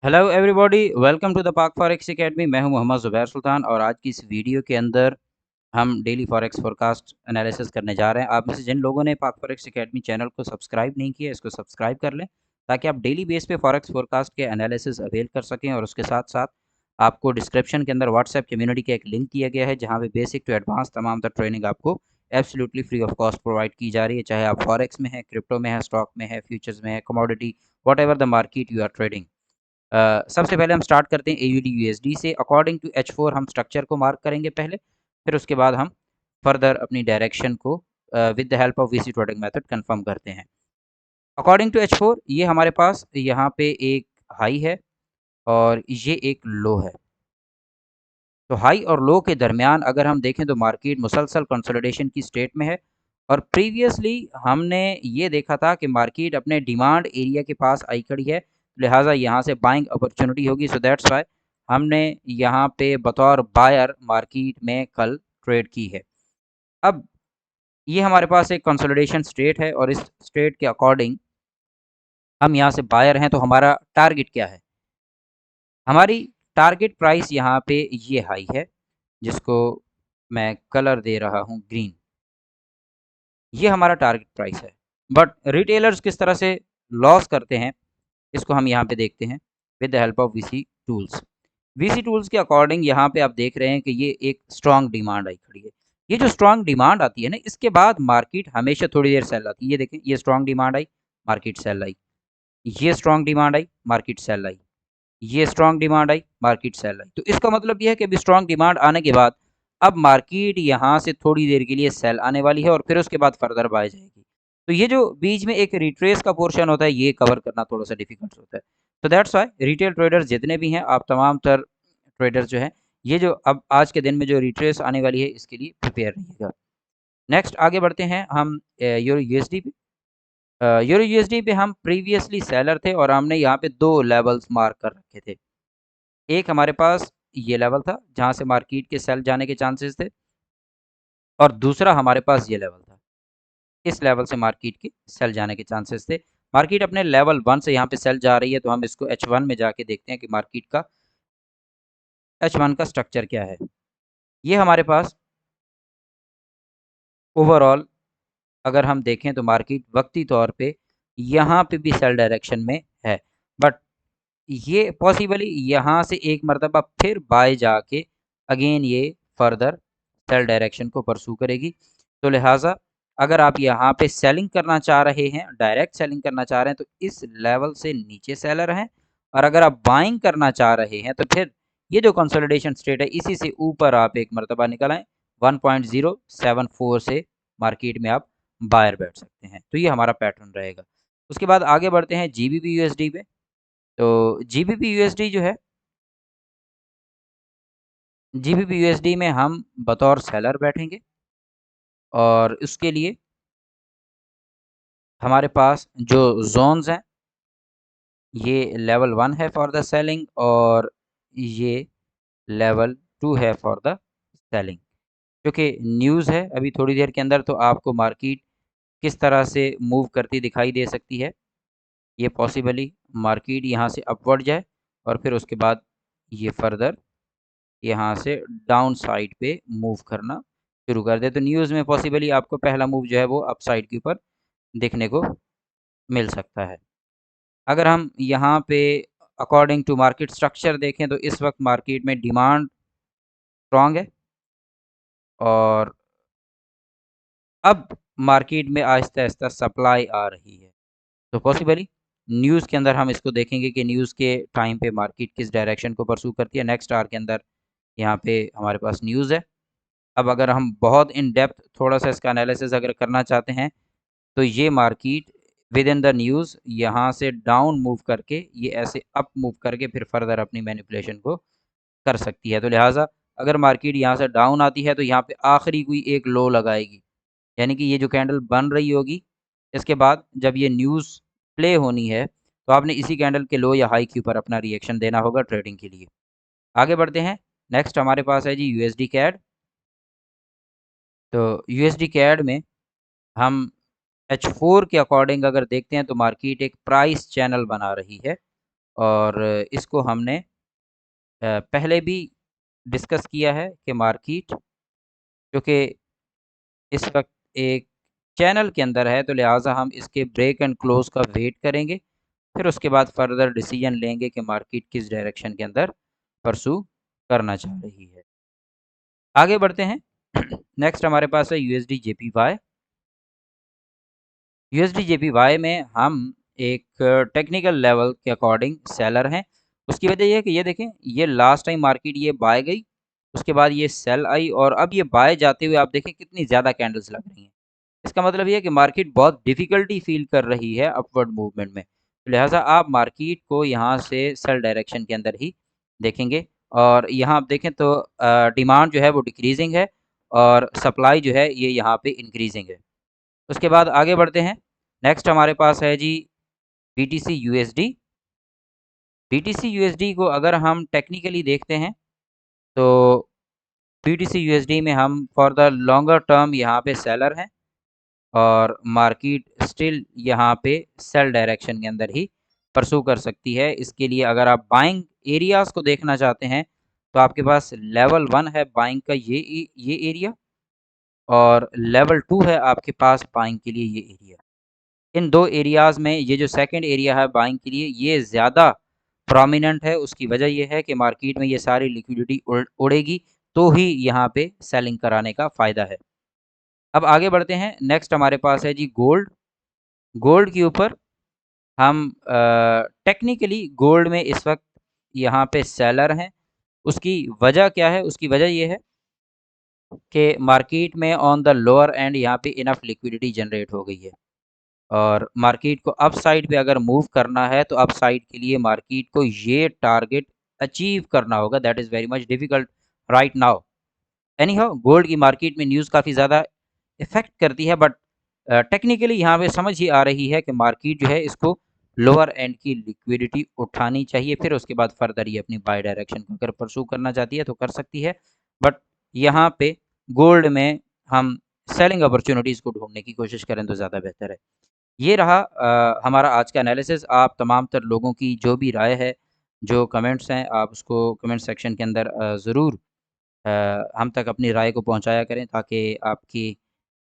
Hello everybody, welcome to the Pak forex academy. मैं हूं मोहम्मद ज़ुबैर सुल्तान और आज की इस वीडियो के अंदर हम डेली फॉरेक्स फोरकास्ट एनालिसिस करने जा रहे हैं। आप में से जिन लोगों ने पाक फॉरेक्स एकेडमी चैनल को सब्सक्राइब नहीं किया, इसको सब्सक्राइब कर लें ताकि आप डेली बेस पे फॉरेक्स फोरकास्ट के एनालिसिस अवेल कर सकें। और उसके साथ साथ आपको डिस्क्रिप्शन के अंदर व्हाट्सएप कम्युनिटी का एक लिंक दिया गया है जहाँ पे बेसिक टू एडवांस तमाम तर ट्रेनिंग आपको absolutely free of cost provide की जा रही है, चाहे आप फॉरेक्स में है, क्रिप्टो में है, स्टॉक में है, फ्यूचर्स में है, commodity, whatever the market you are trading. सबसे पहले हम स्टार्ट करते हैं AUD USD से। अकॉर्डिंग टू H4 हम स्ट्रक्चर को मार्क करेंगे पहले, फिर उसके बाद हम फर्दर अपनी डायरेक्शन को with the help of VC trading method confirm करते हैं। अकॉर्डिंग टू H4 ये हमारे पास यहाँ पे एक हाई है और ये एक लो है। तो हाई और लो के दरमियान अगर हम देखें तो मार्केट मुसलसल कंसोलिडेशन की स्टेट में है और प्रीवियसली हमने ये देखा था कि मार्केट अपने डिमांड एरिया के पास आई खड़ी है, लिहाजा यहाँ से बाइंग अपॉर्चुनिटी होगी। सो दैट्स वाई हमने यहाँ पे बतौर बायर मार्केट में कल ट्रेड की है। अब ये हमारे पास एक कंसोलिडेशन स्टेट है और इस स्टेट के अकॉर्डिंग हम यहाँ से बायर हैं, तो हमारा टारगेट क्या है? हमारी टारगेट प्राइस यहाँ पे ये हाई है जिसको मैं कलर दे रहा हूँ ग्रीन। ये हमारा टारगेट प्राइस है, बट रिटेलर्स किस तरह से लॉस करते हैं इसको हम यहाँ पे देखते हैं with the help of VC tools. VC tools के अकॉर्डिंग यहाँ पे आप देख रहे हैं कि ये एक स्ट्रॉन्ग डिमांड आई खड़ी है। ये जो स्ट्रॉन्ग डिमांड आती है ना, इसके बाद मार्केट हमेशा थोड़ी देर सेल आती है। ये देखें, ये स्ट्रॉन्ग डिमांड आई, मार्केट सेल आई, ये स्ट्रॉन्ग डिमांड आई, मार्केट सेल आई, ये स्ट्रॉन्ग डिमांड आई, मार्केट सेल आई। तो इसका मतलब यह है कि अभी स्ट्रॉन्ग डिमांड आने के बाद अब मार्केट यहाँ से थोड़ी देर के लिए सेल आने वाली है और फिर उसके बाद फर्दर बाय जाएगी। तो ये जो बीच में एक रिट्रेस का पोर्शन होता है, ये कवर करना थोड़ा सा डिफिकल्ट होता है। तो दैट्स वाई रिटेल ट्रेडर्स जितने भी हैं, आप तमाम तर ट्रेडर्स जो हैं, ये जो अब आज के दिन में जो रिट्रेस आने वाली है इसके लिए प्रिपेयर रहिएगा। नेक्स्ट आगे बढ़ते हैं हम यूरो यूएसडी पे। यूरो यूएसडी पे हम प्रीवियसली सेलर थे और हमने यहाँ पे दो लेवल्स मार्क कर रखे थे। एक हमारे पास ये लेवल था जहाँ से मार्केट के सेल जाने के चांसेस थे और दूसरा हमारे पास ये लेवल था, इस लेवल से मार्केट के सेल जाने के चांसेस थे। मार्केट अपने लेवल 1 से यहाँ पे सेल जा रही है, तो हम इसको H1 में जाके देखते हैं कि मार्केट का H1 का स्ट्रक्चर क्या है। ये हमारे पास ओवरऑल अगर हम देखें तो मार्केट वक्ती तौर पे यहाँ पे भी सेल डायरेक्शन में है, बट ये पॉसिबली यहाँ से एक मरतबा फिर बाय जाके अगेन ये फर्दर सेल डायरेक्शन को परसू करेगी। तो लिहाजा अगर आप यहाँ पे सेलिंग करना चाह रहे हैं, डायरेक्ट सेलिंग करना चाह रहे हैं, तो इस लेवल से नीचे सेलर हैं, और अगर आप बाइंग करना चाह रहे हैं तो फिर ये जो कंसोलिडेशन स्टेट है इसी से ऊपर आप एक मरतबा निकल आए 1.074 से मार्केट में आप बायर बैठ सकते हैं। तो ये हमारा पैटर्न रहेगा। उसके बाद आगे बढ़ते हैं GBP USD पे। तो GBP USD जो है, GBP USD में हम बतौर सेलर बैठेंगे और उसके लिए हमारे पास जो जोन्स हैं, ये लेवल 1 है फॉर द सेलिंग और ये लेवल 2 है फॉर द सेलिंग। क्योंकि न्यूज़ है अभी थोड़ी देर के अंदर, तो आपको मार्केट किस तरह से मूव करती दिखाई दे सकती है। ये पॉसिबली मार्केट यहाँ से अपवर्ड जाए और फिर उसके बाद ये फर्दर यहाँ से डाउन साइड पे मूव करना शुरू कर दे। तो न्यूज़ में पॉसिबली आपको पहला मूव जो है वो अप साइड के ऊपर देखने को मिल सकता है। अगर हम यहाँ पे अकॉर्डिंग टू मार्केट स्ट्रक्चर देखें तो इस वक्त मार्केट में डिमांड स्ट्रॉन्ग है और अब मार्केट में आहिस्ता आहिस्ता सप्लाई आ रही है। तो पॉसिबली न्यूज़ के अंदर हम इसको देखेंगे कि न्यूज़ के टाइम पे मार्केट किस डायरेक्शन को परसू करती है। नेक्स्ट आवर के अंदर यहाँ पे हमारे पास न्यूज़ है। अब अगर हम बहुत इन डेप्थ थोड़ा सा इसका एनालिसिस अगर करना चाहते हैं, तो ये market with in the news यहाँ से डाउन मूव करके ये ऐसे अप मूव करके फिर फर्दर अपनी मैनिपुलेशन को कर सकती है। तो लिहाजा अगर मार्केट यहाँ से डाउन आती है तो यहाँ पे आखिरी कोई एक लो लगाएगी, यानी कि ये जो कैंडल बन रही होगी, इसके बाद जब ये न्यूज़ प्ले होनी है तो आपने इसी कैंडल के लो या हाई के ऊपर अपना रिएक्शन देना होगा ट्रेडिंग के लिए। आगे बढ़ते हैं। नेक्स्ट हमारे पास है जी USD कैड। तो USD कैड में हम H4 के अकॉर्डिंग अगर देखते हैं तो मार्केट एक प्राइस चैनल बना रही है और इसको हमने पहले भी डिस्कस किया है कि मार्केट जो कि इस वक्त एक चैनल के अंदर है, तो लिहाजा हम इसके ब्रेक एंड क्लोज का वेट करेंगे, फिर उसके बाद फर्दर डिसीजन लेंगे कि मार्केट किस डायरेक्शन के अंदर परसू करना चाह रही है। आगे बढ़ते हैं। नेक्स्ट हमारे पास है यूएसडी जेपीवाई। यूएसडी जेपीवाई में हम एक टेक्निकल लेवल के अकॉर्डिंग सेलर हैं। उसकी वजह ये है कि ये देखें, ये लास्ट टाइम मार्केट ये बाय गई, उसके बाद ये सेल आई और अब ये बाय जाते हुए आप देखें कितनी ज़्यादा कैंडल्स लग रही हैं। इसका मतलब ये है कि मार्केट बहुत डिफ़िकल्टी फ़ील कर रही है अपवर्ड मूवमेंट में। तो लिहाजा आप मार्केट को यहाँ से सेल डायरेक्शन के अंदर ही देखेंगे और यहाँ आप देखें तो डिमांड जो है वो डिक्रीज़िंग है और सप्लाई जो है ये यहाँ पे इंक्रीज़िंग है। उसके बाद आगे बढ़ते हैं। नेक्स्ट हमारे पास है जी बीटीसी यूएसडी। बीटीसी यूएसडी को अगर हम टेक्निकली देखते हैं तो बीटीसी यूएसडी में हम फॉर द लॉन्गर टर्म यहाँ पे सेलर हैं और मार्केट स्टिल यहाँ पे सेल डायरेक्शन के अंदर ही परसू कर सकती है। इसके लिए अगर आप बाइंग एरियाज़ को देखना चाहते हैं तो आपके पास लेवल 1 है बाइंग का ये एरिया और लेवल 2 है आपके पास बाइंग के लिए ये एरिया। इन दो एरियाज़ में ये जो सेकंड एरिया है बाइंग के लिए ये ज़्यादा प्रोमिनेंट है। उसकी वजह ये है कि मार्केट में ये सारी लिक्विडिटी उड़ेगी तो ही यहाँ पे सेलिंग कराने का फ़ायदा है। अब आगे बढ़ते हैं। नेक्स्ट हमारे पास है जी गोल्ड। गोल्ड के ऊपर हम टेक्निकली गोल्ड में इस वक्त यहाँ पे सेलर हैं। उसकी वजह क्या है? उसकी वजह ये है कि मार्केट में ऑन द लोअर एंड यहाँ पे इनफ लिक्विडिटी जनरेट हो गई है और मार्केट को अप साइड पे अगर मूव करना है तो अप साइड के लिए मार्केट को ये टारगेट अचीव करना होगा। That is very much difficult right now. Any how gold की मार्केट में न्यूज़ काफ़ी ज़्यादा इफ़ेक्ट करती है बट टेक्निकली यहाँ पे समझ ही आ रही है कि मार्केट जो है इसको लोअर एंड की लिक्विडिटी उठानी चाहिए, फिर उसके बाद फर्दर ये अपनी बाय डायरेक्शन को अगर परसू करना चाहती है तो कर सकती है। बट यहाँ पे गोल्ड में हम सेलिंग अपॉर्चुनिटीज़ को ढूंढने की कोशिश करें तो ज़्यादा बेहतर है। ये रहा हमारा आज का एनालिसिस। आप तमाम तर लोगों की जो भी राय है, जो कमेंट्स हैं, आप उसको कमेंट सेक्शन के अंदर ज़रूर हम तक अपनी राय को पहुंचाया करें ताकि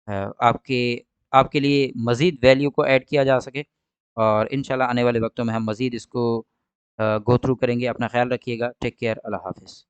अ, आपके आपके लिए मज़ीद वैल्यू को ऐड किया जा सके और इंशाल्लाह आने वाले वक्तों में हम मज़ीद इसको गो थ्रू करेंगे। अपना ख्याल रखिएगा। Take care. अल्लाह हाफ़िज़।